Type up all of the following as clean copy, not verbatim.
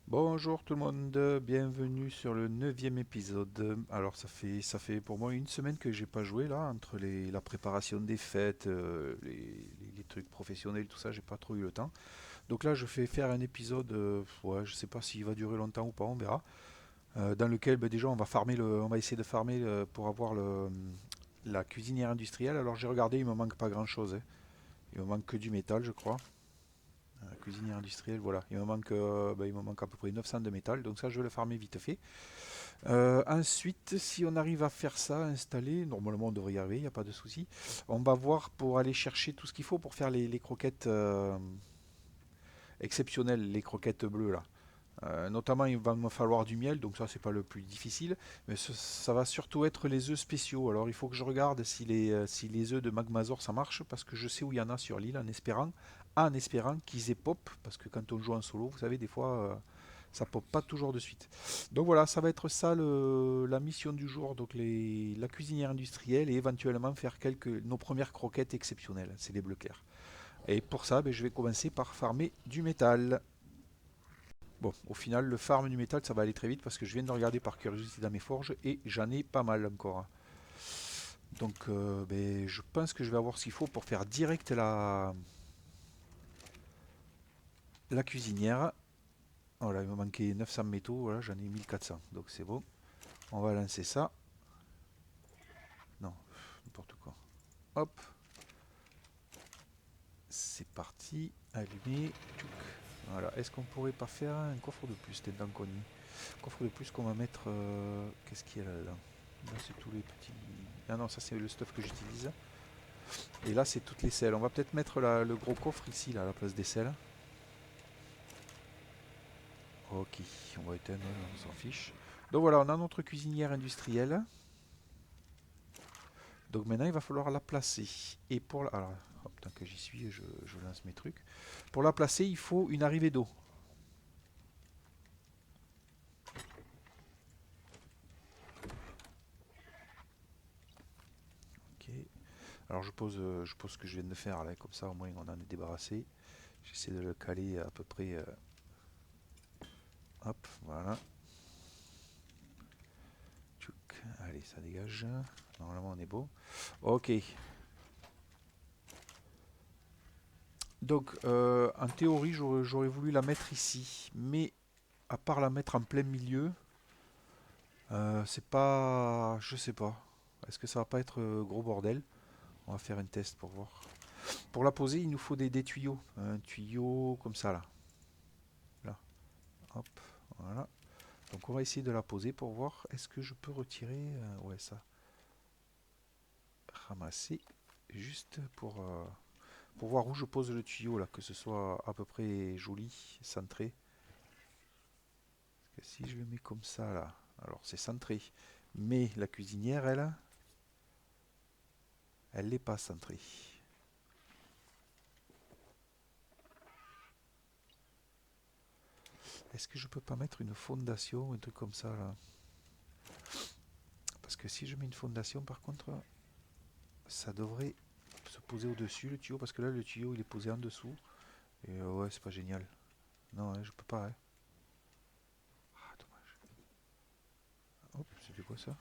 Bonjour tout le monde, bienvenue sur le neuvième épisode. Alors ça fait pour moi une semaine que j'ai pas joué là, entre la préparation des fêtes, les trucs professionnels, tout ça, j'ai pas trop eu le temps. Donc là je fais faire un épisode, ouais, je sais pas s'il va durer longtemps ou pas, on verra. Dans lequel déjà on va essayer de farmer pour avoir la cuisinière industrielle. Alors j'ai regardé, il me manque pas grand chose, hein. Il me manque que du métal je crois. Cuisinière industrielle, voilà. Il me manque à peu près 900 de métal, donc ça je vais le farmer vite fait. Ensuite, si on arrive à faire ça, installer, normalement on devrait y arriver, il n'y a pas de souci. On va voir pour aller chercher tout ce qu'il faut pour faire les croquettes exceptionnelles, les croquettes bleues là. Notamment, il va me falloir du miel, donc ça c'est pas le plus difficile, mais ça va surtout être les œufs spéciaux. Alors il faut que je regarde si les œufs de Magmazor ça marche, parce que je sais où il y en a sur l'île en espérant qu'ils aient pop, parce que quand on joue en solo, vous savez, des fois ça pop pas toujours de suite. Donc voilà, ça va être ça la mission du jour, donc la cuisinière industrielle et éventuellement faire nos premières croquettes exceptionnelles, c'est les bleus clairs. Et pour ça, je vais commencer par farmer du métal. Bon, au final, le farm du métal, ça va aller très vite parce que je viens de regarder par curiosité dans mes forges et j'en ai pas mal encore, hein. Donc, je pense que je vais avoir ce qu'il faut pour faire direct la cuisinière. Voilà, il me manquait 900 métaux, voilà, j'en ai 1400, donc c'est bon. On va lancer ça. Non, n'importe quoi. Hop, c'est parti. Allumé. Tchouk. Voilà, est-ce qu'on pourrait pas faire un coffre de plus, tant qu'on y est. Coffre de plus qu'on va mettre. Qu'est-ce qu'il y a là-dedans? Là, c'est tous les petits. Ah non, ça c'est le stuff que j'utilise. Et là, c'est toutes les selles. On va peut-être mettre le gros coffre ici, là, à la place des selles. Ok, on va éteindre, on s'en fiche. Donc voilà, on a notre cuisinière industrielle. Donc maintenant, il va falloir la placer. Et pour la... Alors, hop, tant que j'y suis, je lance mes trucs. Pour la placer, il faut une arrivée d'eau. Ok. Alors je pose ce que je viens de faire là, comme ça au moins on en est débarrassé. J'essaie de le caler à peu près. Hop, voilà. Tchouk. Allez, ça dégage. Normalement on est beau. Ok. Donc en théorie j'aurais voulu la mettre ici. Mais à part la mettre en plein milieu, c'est pas... Je sais pas. Est-ce que ça va pas être gros bordel? On va faire un test pour voir. Pour la poser, il nous faut des tuyaux. Un tuyau comme ça là. Là. Hop. Voilà. Donc on va essayer de la poser pour voir. Est-ce que je peux retirer ouais, ça. Ramasser. Juste pour voir où je pose le tuyau là. Que ce soit à peu près joli, centré. Parce que si je le mets comme ça là. Alors c'est centré. Mais la cuisinière, elle n'est pas centrée. Est-ce que je peux pas mettre une fondation ou un truc comme ça là? Parce que si je mets une fondation par contre, ça devrait se poser au-dessus le tuyau. Parce que là le tuyau il est posé en dessous. Et ouais, c'est pas génial. Non, hein, je peux pas, hein. Ah, dommage. Hop, c'était quoi ça?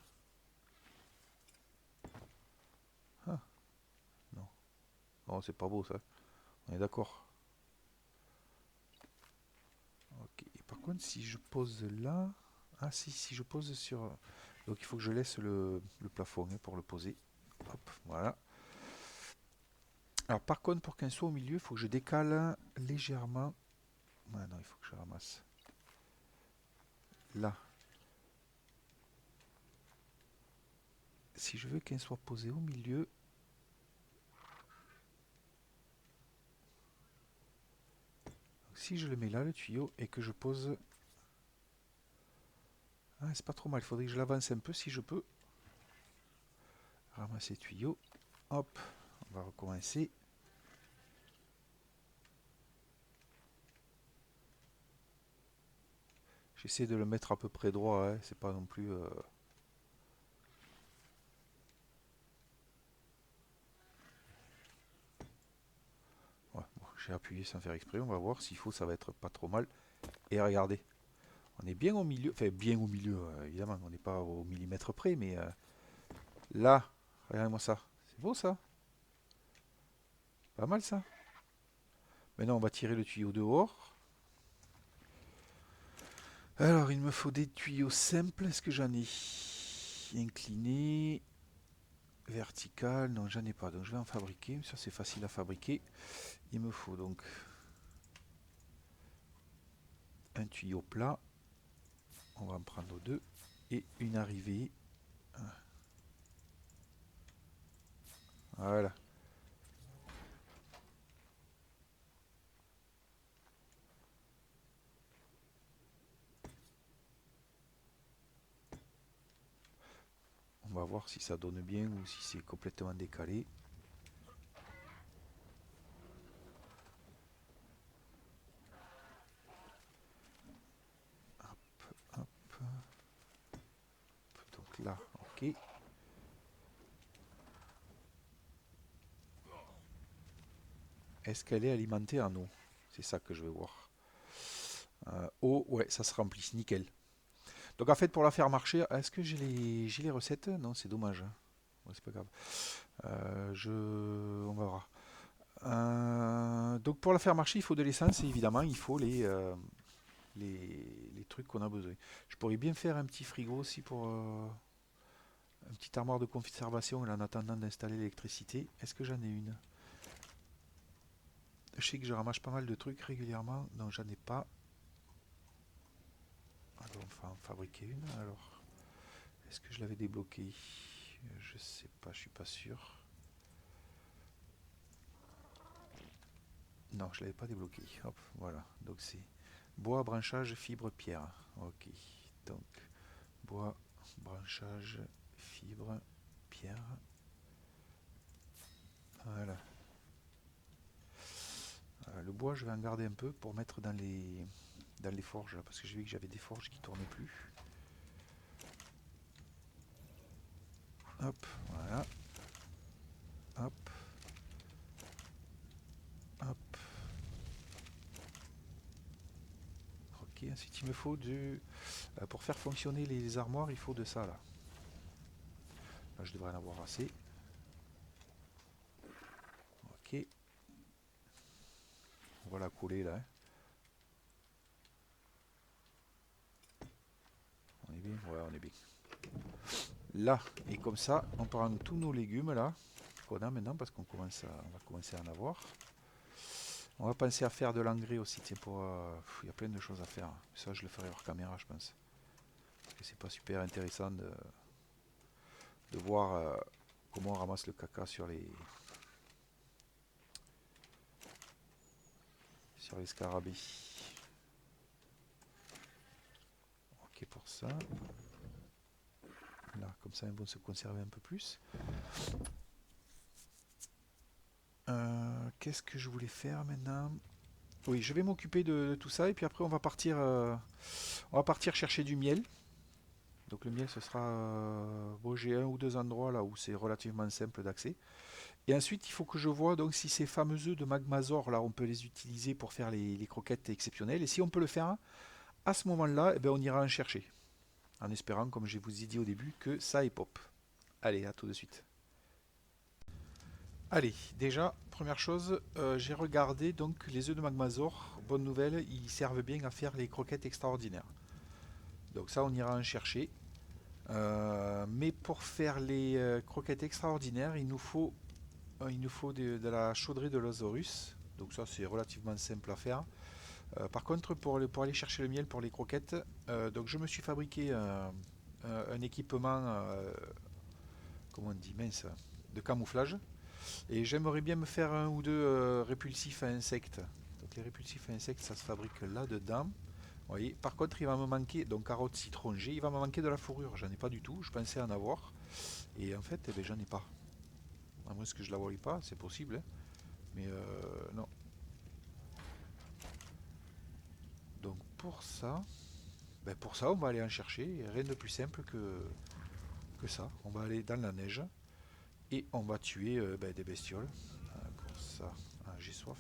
Ah, non. Oh, c'est pas beau ça. On est d'accord. Ok. Et par contre, si je pose là. Ah, si je pose sur. Donc il faut que je laisse le plafond hein, pour le poser. Hop, voilà. Alors par contre, pour qu'un soit au milieu, il faut que je décale légèrement. Ah non, il faut que je ramasse. Là. Si je veux qu'un soit posé au milieu. Si je le mets là, le tuyau, et que je pose. Ah, c'est pas trop mal. Il faudrait que je l'avance un peu si je peux. Ramasser le tuyau. Hop, on va recommencer. J'essaie de le mettre à peu près droit, hein, c'est pas non plus. Ouais, bon, j'ai appuyé sans faire exprès, on va voir s'il faut, ça va être pas trop mal. Et regardez. On est bien au milieu, enfin bien au milieu, évidemment, on n'est pas au millimètre près, mais là, regardez-moi ça. C'est beau ça? Pas mal ça? Maintenant, on va tirer le tuyau dehors. Alors, il me faut des tuyaux simples. Est-ce que j'en ai? Incliné, vertical, non, j'en ai pas. Donc, je vais en fabriquer. Ça, c'est facile à fabriquer. Il me faut donc un tuyau plat. On va en prendre deux. Et une arrivée. Voilà. On va voir si ça donne bien ou si c'est complètement décalé. Hop, donc là, ok. Est-ce qu'elle est alimentée en eau? C'est ça que je veux voir. Eau, ouais, ça se remplit, nickel. Donc en fait, pour la faire marcher, est-ce que j'ai les recettes? Non, c'est dommage, hein. Ouais, c'est pas grave. On va voir. Donc pour la faire marcher, il faut de l'essence et évidemment, il faut les trucs qu'on a besoin. Je pourrais bien faire un petit frigo aussi pour un petit armoire de conservation en attendant d'installer l'électricité. Est-ce que j'en ai une? Je sais que je ramasse pas mal de trucs régulièrement, donc j'en ai pas. Alors on va en fabriquer une. Alors, est-ce que je l'avais débloqué? Je sais pas, je suis pas sûr. Non, je l'avais pas débloqué. Hop, voilà. Donc c'est bois, branchage, fibre, pierre. Ok. Donc bois, branchage, fibre, pierre. Voilà. Le bois, je vais en garder un peu pour mettre dans les forges, là, parce que j'ai vu que j'avais des forges qui tournaient plus. Hop, voilà. Hop, hop. Ok, ensuite il me faut pour faire fonctionner les armoires, il faut de ça là. Là, je devrais en avoir assez. Ok, on va la coller là, hein. On est bien? Ouais, on est bien. Là, et comme ça, on prend tous nos légumes là, qu'on a maintenant, parce on va commencer à en avoir. On va penser à faire de l'engrais aussi, tiens, il y a plein de choses à faire. Ça, je le ferai hors caméra, je pense. Parce que c'est pas super intéressant de voir comment on ramasse le caca sur les scarabées. Ok pour ça. Là, comme ça, ils vont se conserver un peu plus. Qu'est-ce que je voulais faire maintenant? Oui, je vais m'occuper de tout ça et puis après on va partir chercher du miel. Donc le miel, ce sera, bon, j'ai un ou deux endroits là où c'est relativement simple d'accès. Et ensuite, il faut que je vois donc si ces fameux œufs de Magmazor là, on peut les utiliser pour faire les croquettes exceptionnelles. Et si on peut le faire, à ce moment-là, eh ben, on ira en chercher. En espérant, comme je vous ai dit au début, que ça est pop. Allez, à tout de suite. Allez, déjà, première chose, j'ai regardé donc les œufs de Magmazor. Bonne nouvelle, ils servent bien à faire les croquettes extraordinaires. Donc ça, on ira en chercher. Mais pour faire les croquettes extraordinaires, il nous faut de la chaudrée de l'Osaurus. Donc ça, c'est relativement simple à faire. Par contre, pour aller chercher le miel pour les croquettes, donc je me suis fabriqué un équipement, comment on dit, mince, de camouflage. Et j'aimerais bien me faire un ou deux répulsifs à insectes. Donc les répulsifs à insectes, ça se fabrique là-dedans. Vous voyez. Par contre, il va me manquer, donc carotte, citron, G, il va me manquer de la fourrure. J'en ai pas du tout, je pensais en avoir. Et en fait, eh ben, j'en ai pas. À moins que je la voie pas, c'est possible, hein. Mais non. Donc pour ça, on va aller en chercher. Rien de plus simple que ça. On va aller dans la neige et on va tuer ben, des bestioles. Pour ça, ah, j'ai soif.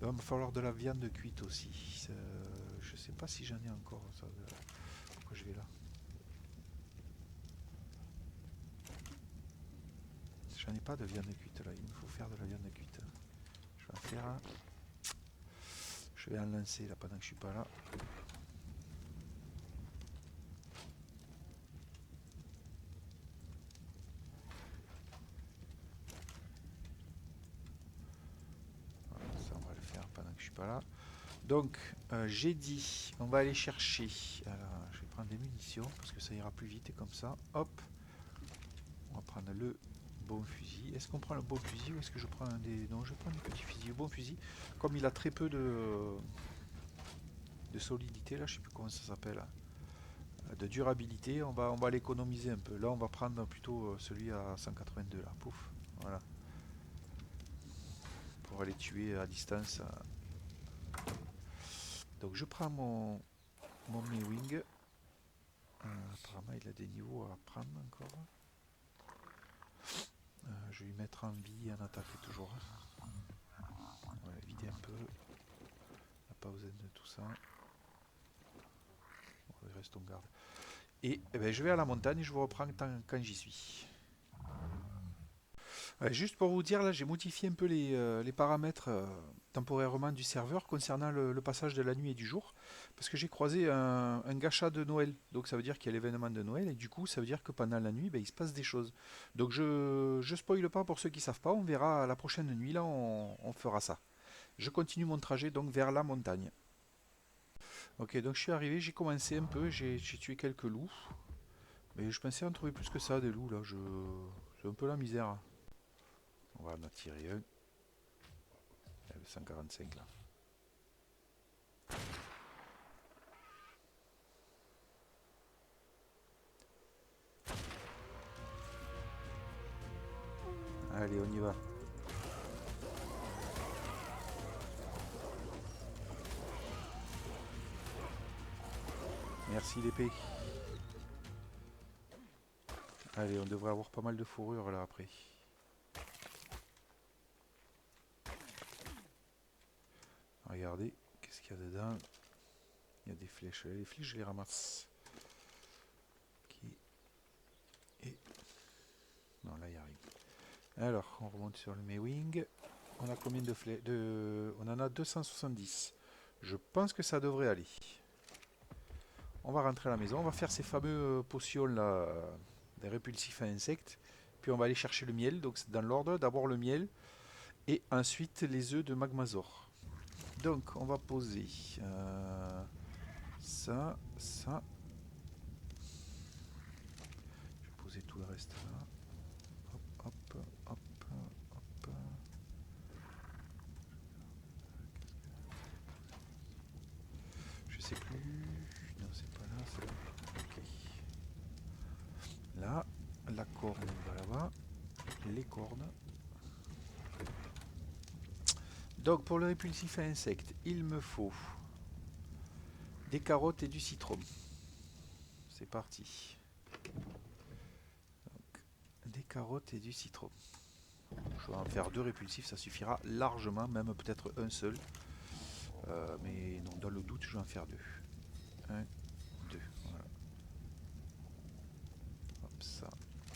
Il va me falloir de la viande cuite aussi. Je sais pas si j'en ai encore. Ça, pourquoi je vais là? J'en ai pas de viande cuite là. Il me faut faire de la viande cuite. Je vais en faire un. Je vais en lancer là pendant que je suis pas là. Voilà, ça on va le faire pendant que je suis pas là. Donc j'ai dit, on va aller chercher. Alors je vais prendre des munitions parce que ça ira plus vite et comme ça, hop, on va prendre le bon fusil. Est-ce qu'on prend le bon fusil ou est-ce que je prends un des... Non, je prends du petit fusil. Le bon fusil, comme il a très peu de solidité, là, je sais plus comment ça s'appelle, de durabilité, on va l'économiser un peu. Là, on va prendre plutôt celui à 182, là, pouf, voilà, pour aller tuer à distance. Donc je prends mon Mewing. Apparemment, il a des niveaux à prendre encore. Je vais lui mettre en vie et en attaque toujours. On va vider un peu. On n'a pas besoin de tout ça. Bon, le reste on garde. Et, ben, je vais à la montagne et je vous reprends quand j'y suis. Juste pour vous dire, là j'ai modifié un peu les paramètres temporairement du serveur concernant le passage de la nuit et du jour. Parce que j'ai croisé un gacha de Noël. Donc ça veut dire qu'il y a l'événement de Noël et du coup ça veut dire que pendant la nuit ben, il se passe des choses. Donc je spoile pas pour ceux qui savent pas, on verra la prochaine nuit, là on fera ça. Je continue mon trajet donc vers la montagne. Ok, donc je suis arrivé, j'ai commencé un peu, j'ai tué quelques loups. Mais je pensais en trouver plus que ça des loups là, c'est un peu la misère. On va en attirer un. Le 145 là. Allez, on y va. Merci l'épée. Allez, on devrait avoir pas mal de fourrure là après. Regardez, qu'est-ce qu'il y a dedans? Il y a des flèches. Les flèches, je les ramasse. Ok. Et... Non, là, il n'y a rien. Alors, on remonte sur le Mewing. On a combien de flèches On en a 270. Je pense que ça devrait aller. On va rentrer à la maison. On va faire ces fameux potions là, des répulsifs à insectes. Puis on va aller chercher le miel. Donc c'est dans l'ordre. D'abord le miel. Et ensuite les œufs de Magmazor. Donc on va poser ça, ça. Je vais poser tout le reste là. Hop, hop, hop, hop. Je sais plus. Non, c'est pas là, c'est là. Ok. Là, la corne va là-bas. Les cornes. Donc pour le répulsif à insectes, il me faut des carottes et du citron. C'est parti. Donc, des carottes et du citron. Je vais en faire deux répulsifs, ça suffira largement, même peut-être un seul. Mais non, dans le doute, je vais en faire deux. Un, deux, voilà. Hop, ça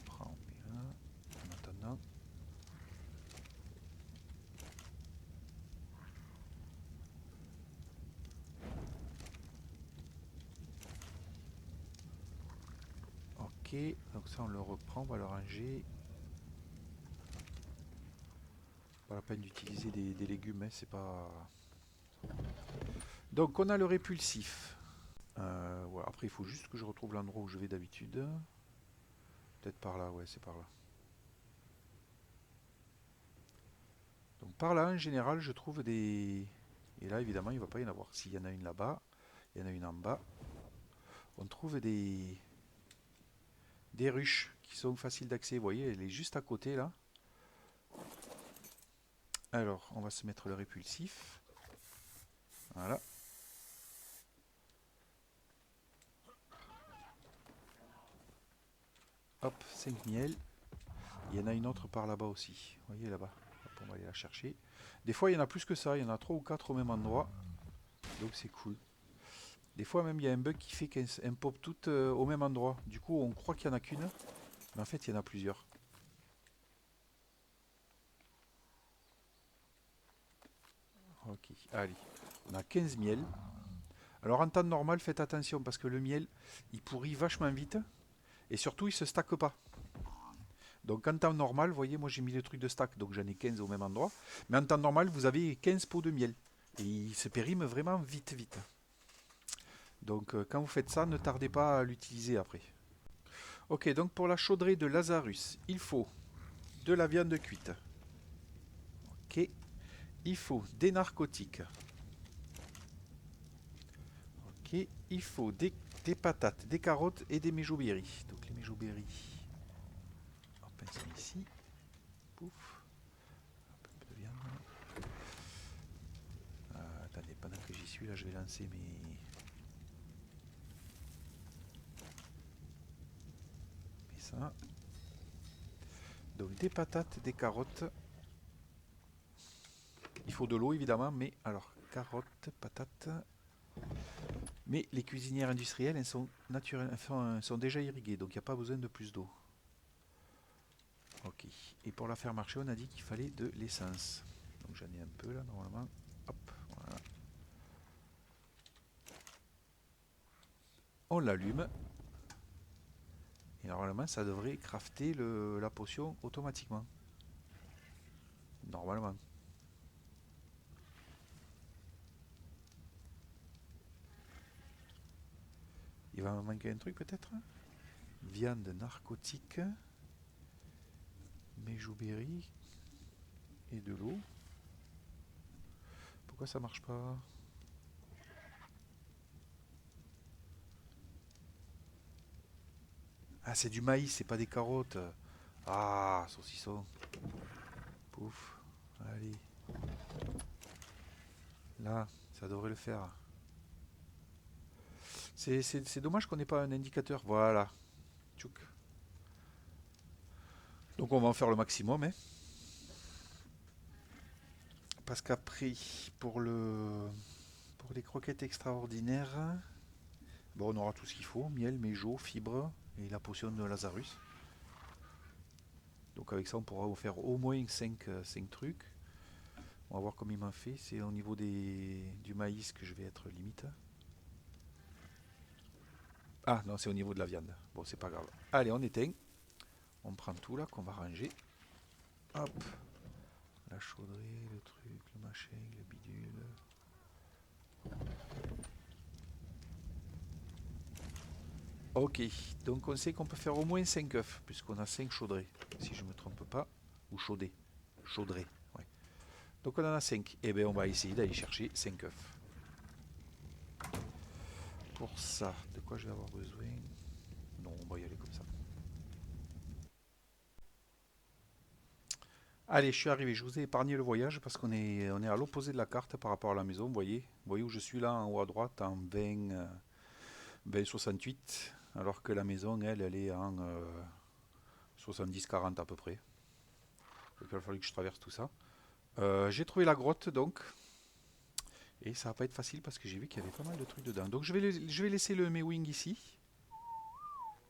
prend bien. En attendant. Ok, donc ça on le reprend, on va le ranger. Pas la peine d'utiliser des légumes, hein, c'est pas... Donc on a le répulsif. Voilà. Après il faut juste que je retrouve l'endroit où je vais d'habitude. Peut-être par là, ouais c'est par là. Donc par là en général je trouve des... Et là évidemment il ne va pas y en avoir. S'il y en a une là-bas, il y en a une en bas. On trouve des ruches qui sont faciles d'accès. Vous voyez, elle est juste à côté là. Alors on va se mettre le répulsif. Voilà. Hop, 5 miels. Il y en a une autre par là-bas aussi. Vous voyez là-bas. on va aller la chercher. Des fois, il y en a plus que ça. Il y en a 3 ou 4 au même endroit. Donc c'est cool. Des fois même, il y a un bug qui fait qu'elles pop toutes au même endroit. Du coup, on croit qu'il n'y en a qu'une. Mais en fait, il y en a plusieurs. Ok, allez. On a 15 miels. Alors en temps normal, faites attention parce que le miel, il pourrit vachement vite. Et surtout, il se stacke pas. Donc en temps normal, vous voyez, moi j'ai mis le truc de stack, donc j'en ai 15 au même endroit. Mais en temps normal, vous avez 15 pots de miel. Et il se périme vraiment vite, vite. Donc quand vous faites ça, ne tardez pas à l'utiliser après. Ok, donc pour la chaudrée de Lazarus, il faut de la viande cuite. Ok. Il faut des narcotiques. Ok. Il faut des patates, des carottes et des méjoberries. Donc les méjoberries, hop, elles sont ici. Pouf. Hop, un peu de viande. Attendez, pendant que j'y suis, là, je vais lancer ça. Donc des patates, des carottes. Il faut de l'eau évidemment, mais alors carottes, patates. Mais les cuisinières industrielles, elles sont naturelles, elles sont déjà irriguées, donc il n'y a pas besoin de plus d'eau. Ok. Et pour la faire marcher, on a dit qu'il fallait de l'essence. Donc j'en ai un peu là normalement. Hop, voilà. On l'allume. Et normalement, ça devrait crafter la potion automatiquement. Normalement. Il va me manquer un truc peut-être. Viande narcotique. Méjouberry. Et de l'eau. Pourquoi ça marche pas? Ah, c'est du maïs, c'est pas des carottes. Ah, saucisson. Pouf. Allez. Là, ça devrait le faire. C'est dommage qu'on n'ait pas un indicateur. Voilà. Tchouk. Donc on va en faire le maximum. Hein. Parce qu'après, pour les croquettes extraordinaires, bon, on aura tout ce qu'il faut. Miel, méjo, fibres et la potion de Lazarus. Donc avec ça, on pourra vous faire au moins 5 trucs. On va voir combien il m'en fait. C'est au niveau du maïs que je vais être limite. Ah non, c'est au niveau de la viande. Bon, c'est pas grave. Allez, on éteint. On prend tout là qu'on va ranger. Hop. La chaudrée, le truc, le machin, le bidule. Ok, donc on sait qu'on peut faire au moins 5 œufs, puisqu'on a 5 chaudrées, si je ne me trompe pas. Ou chaudées. Chaudrées, ouais. Donc on en a 5. Et bien on va essayer d'aller chercher 5 œufs. Pour ça, de quoi je vais avoir besoin? Non, on va y aller comme ça. Allez, je suis arrivé, je vous ai épargné le voyage parce on est à l'opposé de la carte par rapport à la maison, vous voyez où je suis là en haut à droite en 68, alors que la maison, elle est en 70-40 à peu près. Donc il va falloir que je traverse tout ça. J'ai trouvé la grotte donc, et ça va pas être facile parce que j'ai vu qu'il y avait pas mal de trucs dedans. Donc je vais laisser le Mewing ici,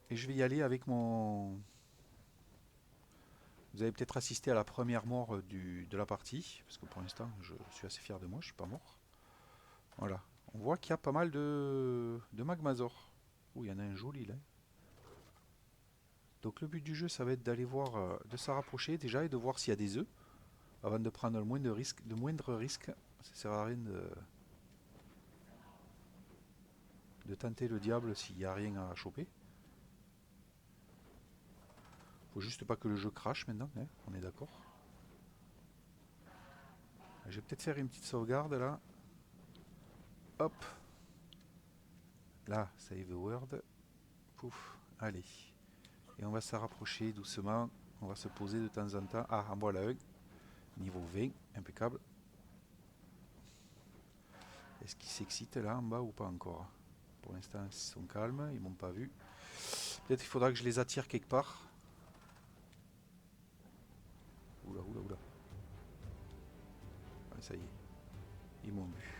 et je vais y aller avec mon... Vous avez peut-être assisté à la première mort de la partie, parce que pour l'instant je suis assez fier de moi, je suis pas mort. Voilà, on voit qu'il y a pas mal de magmazor. Ouh, il y en a un joli là. Donc le but du jeu, ça va être d'aller voir, de se rapprocher déjà et de voir s'il y a des œufs, avant de prendre le moindre risque. Ça sert à rien de tenter le diable s'il n'y a rien à choper. Faut juste pas que le jeu crache maintenant, hein, on est d'accord. Je vais peut-être faire une petite sauvegarde là. Hop. Là, save word. Pouf, allez. Et on va se rapprocher doucement. On va se poser de temps en temps. Ah, en voilà un. Niveau 20, impeccable. Est-ce qu'ils s'excitent là en bas ou pas encore? Pour l'instant, ils sont calmes, ils m'ont pas vu. Peut-être qu'il faudra que je les attire quelque part. Oula, oula, oula. Ouais, ça y est, ils m'ont vu.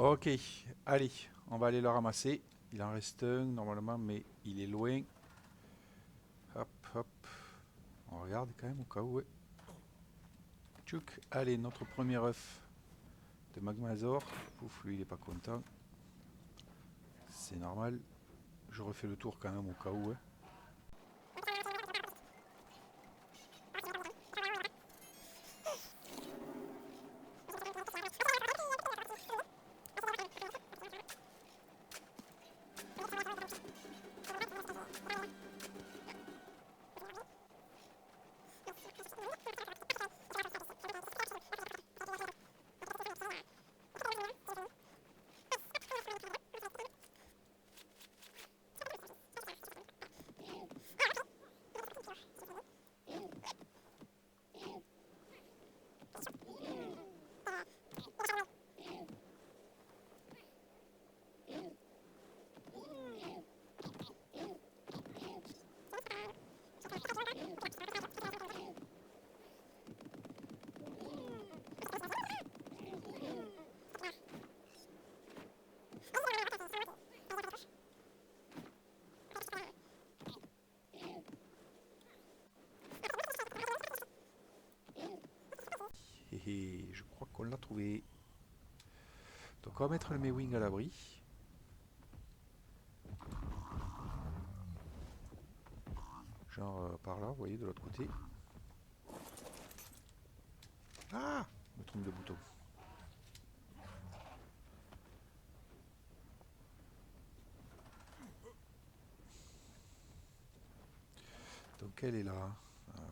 Ok, allez, on va aller le ramasser. Il en reste un normalement, mais il est loin. Hop, hop. On regarde quand même au cas où. Ouais. Tchouk, allez, notre premier œuf de Magmazor. Pouf, lui il est pas content. C'est normal. Je refais le tour quand même au cas où. Ouais. Et je crois qu'on l'a trouvé. Donc on va mettre le Mewing à l'abri. Genre par là, vous voyez, de l'autre côté. Ah, je me trompe de bouton. Donc elle est là.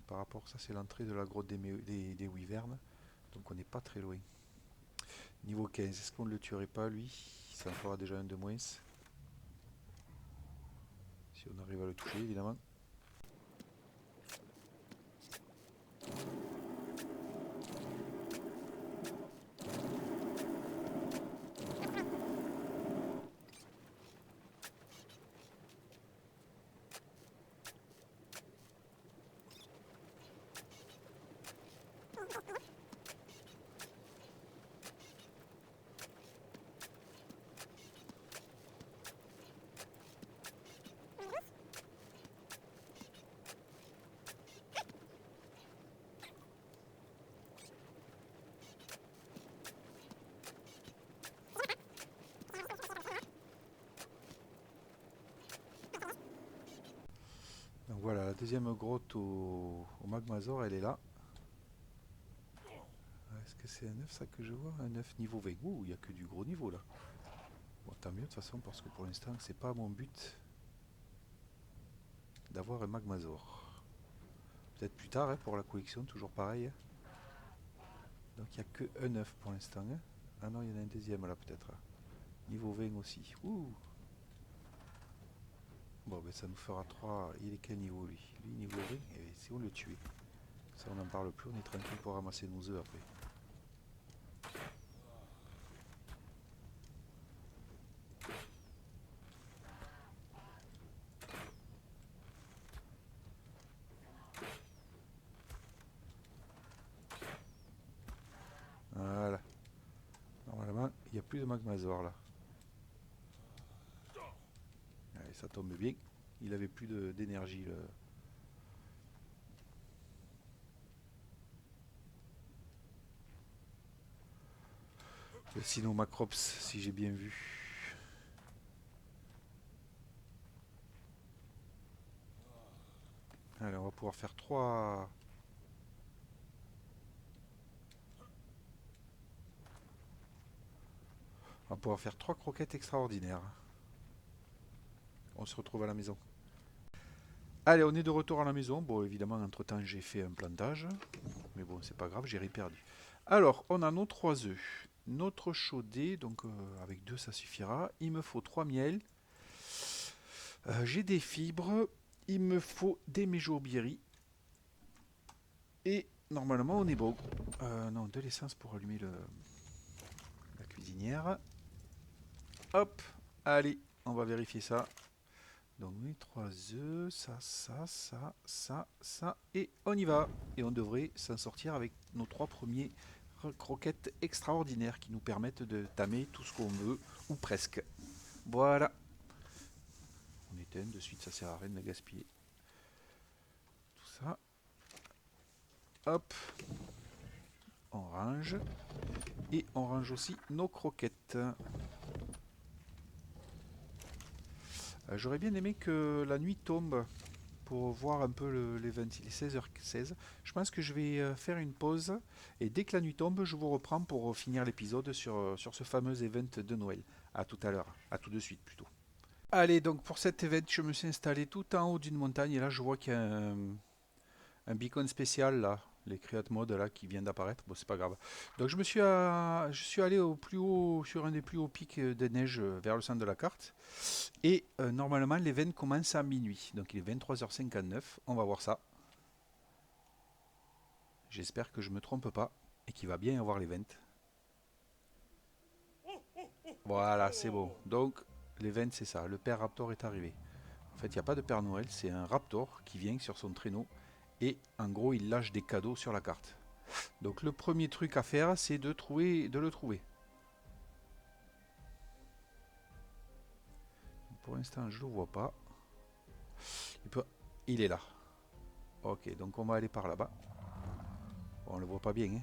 Par rapport, ça c'est l'entrée de la grotte des Wyverns. Donc on n'est pas très loin. Niveau 15, est-ce qu'on ne le tuerait pas lui? Ça en fera déjà un de moins. Si on arrive à le toucher évidemment. Donc voilà, la deuxième grotte au Magmazor, elle est là. Est-ce que c'est un œuf ça que je vois? Un œuf niveau 20. Ouh, il n'y a que du gros niveau là. Bon, tant mieux de toute façon, parce que pour l'instant, c'est pas mon but d'avoir un Magmazor. Peut-être plus tard, hein, pour la collection, toujours pareil. Hein. Donc il n'y a que un œuf pour l'instant. Hein. Ah non, il y en a un deuxième là peut-être. Niveau 20 aussi. Ouh. Bon, ben ça nous fera 3. Il est quel niveau lui? Lui, niveau 20. Et si on le tuait. Ça, on n'en parle plus. On est tranquille pour ramasser nos œufs après. Voilà. Normalement, il n'y a plus de magmasaur là. Allez, ça tombe bien. Il avait plus d'énergie. Le Cynomacrops, si j'ai bien vu. Allez, on va pouvoir faire 3. On va pouvoir faire 3 croquettes extraordinaires. On se retrouve à la maison. Allez, on est de retour à la maison. Bon, évidemment, entre-temps, j'ai fait un plantage. Mais bon, c'est pas grave, j'ai rien perdu. Alors, on a nos 3 œufs. Notre chaudé, donc avec 2, ça suffira. Il me faut 3 miels. J'ai des fibres. Il me faut des méjourbieries. Et normalement, on est bon. Non, de l'essence pour allumer la cuisinière. Hop, allez, on va vérifier ça. Donc oui, 3 œufs, ça, et on y va. Et on devrait s'en sortir avec nos 3 premiers croquettes extraordinaires qui nous permettent de tamer tout ce qu'on veut, ou presque. Voilà. On éteint de suite, ça sert à rien de gaspiller. Tout ça. Hop. On range. Et on range aussi nos croquettes. J'aurais bien aimé que la nuit tombe pour voir un peu l'event. Il est 16h16. Je pense que je vais faire une pause et dès que la nuit tombe, je vous reprends pour finir l'épisode sur ce fameux event de Noël. A tout à l'heure, à tout de suite plutôt. Allez, donc pour cet event, je me suis installé tout en haut d'une montagne et là je vois qu'il y a un beacon spécial là, les Create Mode là qui vient d'apparaître. Bon, c'est pas grave. Donc je suis allé au plus haut, sur un des plus hauts pics de neige vers le centre de la carte. Et normalement, l'event commence à minuit. Donc il est 23h59. On va voir ça. J'espère que je me trompe pas et qu'il va bien y avoir l'event. Voilà, c'est bon. Donc l'event, c'est ça. Le Père Raptor est arrivé. En fait, il n'y a pas de Père Noël. C'est un Raptor qui vient sur son traîneau. Et en gros, il lâche des cadeaux sur la carte. Donc le premier truc à faire, c'est de le trouver. Pour l'instant, je ne le vois pas. Il est là. Ok, donc on va aller par là-bas. Bon, on le voit pas bien. Hein.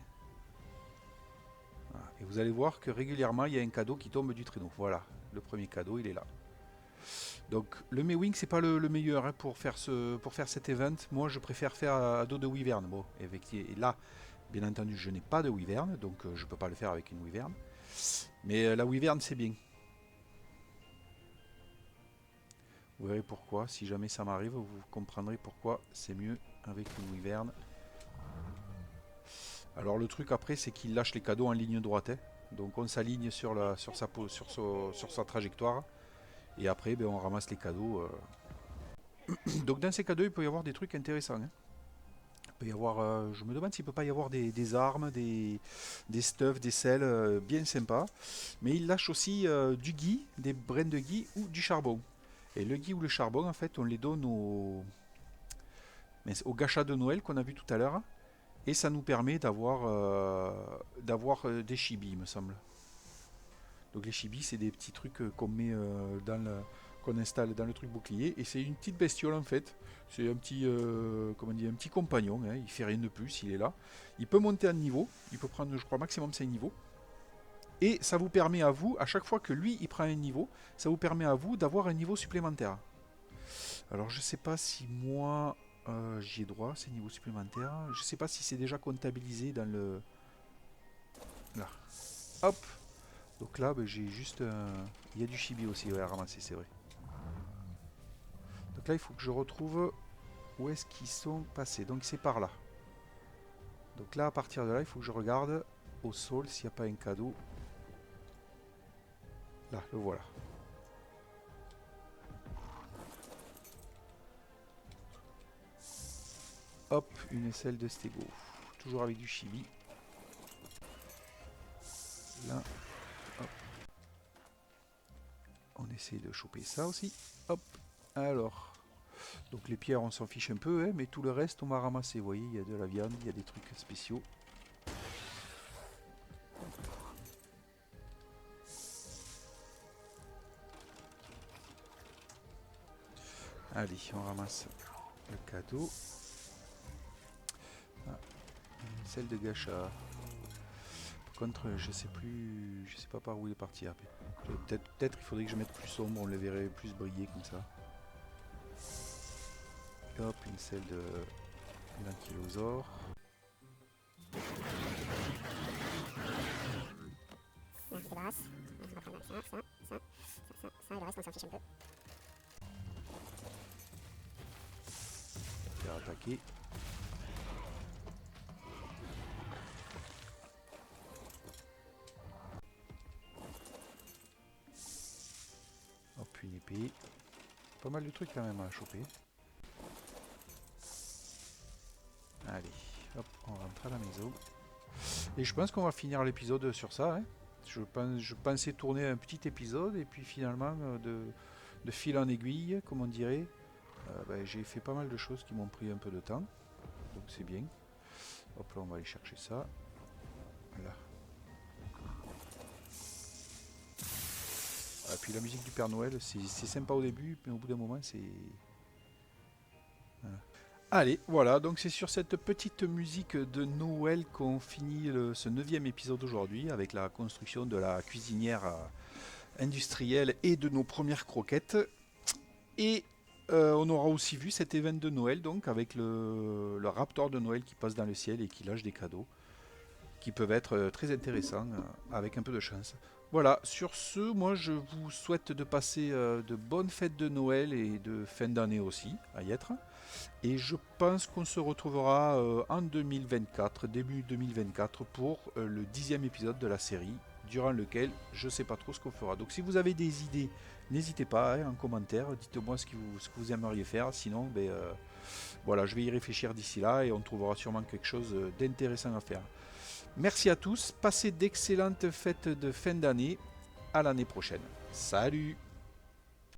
Voilà. Et vous allez voir que régulièrement, il y a un cadeau qui tombe du traîneau. Voilà, le premier cadeau, il est là. Donc le Mewing, c'est pas le meilleur hein, pour faire cet event. Moi, je préfère faire à dos de Wyvern. Bon, et là, bien entendu, je n'ai pas de Wyvern, donc je peux pas le faire avec une Wyvern. Mais la Wyvern, c'est bien. Vous verrez pourquoi. Si jamais ça m'arrive, vous comprendrez pourquoi c'est mieux avec une Wyvern. Alors le truc après, c'est qu'il lâche les cadeaux en ligne droite. Hein. Donc on s'aligne sur sa trajectoire. Et après, ben, on ramasse les cadeaux. Donc dans ces cadeaux, il peut y avoir des trucs intéressants. Hein. Il peut y avoir, je me demande s'il ne peut pas y avoir des armes, des stuffs, des selles bien sympas. Mais il lâche aussi du gui, des brins de gui ou du charbon. Et le gui ou le charbon, en fait, on les donne au gacha de Noël qu'on a vu tout à l'heure. Et ça nous permet d'avoir des chibis, il me semble. Donc les chibis, c'est des petits trucs qu'on met qu'on installe dans le truc bouclier. Et c'est une petite bestiole en fait. C'est un petit, comment dire, un petit compagnon. Hein. Il fait rien de plus, il est là. Il peut monter un niveau. Il peut prendre, je crois, maximum 5 niveaux. Et ça vous permet à vous, à chaque fois que lui, il prend un niveau, ça vous permet à vous d'avoir un niveau supplémentaire. Alors je sais pas si moi, j'y ai droit, ces niveaux supplémentaires. Je sais pas si c'est déjà comptabilisé dans le... Là. Hop. Donc là, ben, j'ai juste... il y a du chibi aussi à ramasser, c'est vrai. Donc là, il faut que je retrouve où est-ce qu'ils sont passés. Donc c'est par là. Donc là, à partir de là, il faut que je regarde au sol s'il n'y a pas un cadeau. Là, le voilà. Hop, une aisselle de stégo. Toujours avec du chibi. Là, hop. On essaie de choper ça aussi. Hop. Alors. Donc les pierres, on s'en fiche un peu, hein, mais tout le reste, on va ramasser. Vous voyez, il y a de la viande, il y a des trucs spéciaux. Allez, on ramasse le cadeau. Ah, une selle de gacha. Par contre, je sais plus, je sais pas par où il est parti. Peut-être il faudrait que je mette plus sombre, on le verrait plus briller comme ça. Hop, une selle de l'ankylosaure. On se débarrasse. On va prendre ça, et le reste on s'en fiche un peu. Faire attaquer. Hop, une épée. Pas mal de trucs quand même à choper. Allez, hop, on rentre à la maison. Et je pense qu'on va finir l'épisode sur ça. Hein. Je pensais tourner un petit épisode et puis finalement, de fil en aiguille, comme on dirait, j'ai fait pas mal de choses qui m'ont pris un peu de temps. Donc c'est bien. Hop là, on va aller chercher ça. Là. Et puis la musique du Père Noël, c'est sympa au début, mais au bout d'un moment, c'est... Voilà. Allez, voilà, donc c'est sur cette petite musique de Noël qu'on finit ce 9e épisode aujourd'hui, avec la construction de la cuisinière industrielle et de nos premières croquettes. Et on aura aussi vu cet événement de Noël, donc, avec le raptor de Noël qui passe dans le ciel et qui lâche des cadeaux, qui peuvent être très intéressants, avec un peu de chance. Voilà, sur ce, moi je vous souhaite de passer de bonnes fêtes de Noël et de fin d'année aussi, à y être. Et je pense qu'on se retrouvera en 2024, début 2024, pour le 10e épisode de la série, durant lequel je ne sais pas trop ce qu'on fera. Donc si vous avez des idées, n'hésitez pas en commentaire, dites-moi ce que vous aimeriez faire. Sinon, voilà, je vais y réfléchir d'ici là et on trouvera sûrement quelque chose d'intéressant à faire. Merci à tous, passez d'excellentes fêtes de fin d'année, à l'année prochaine. Salut!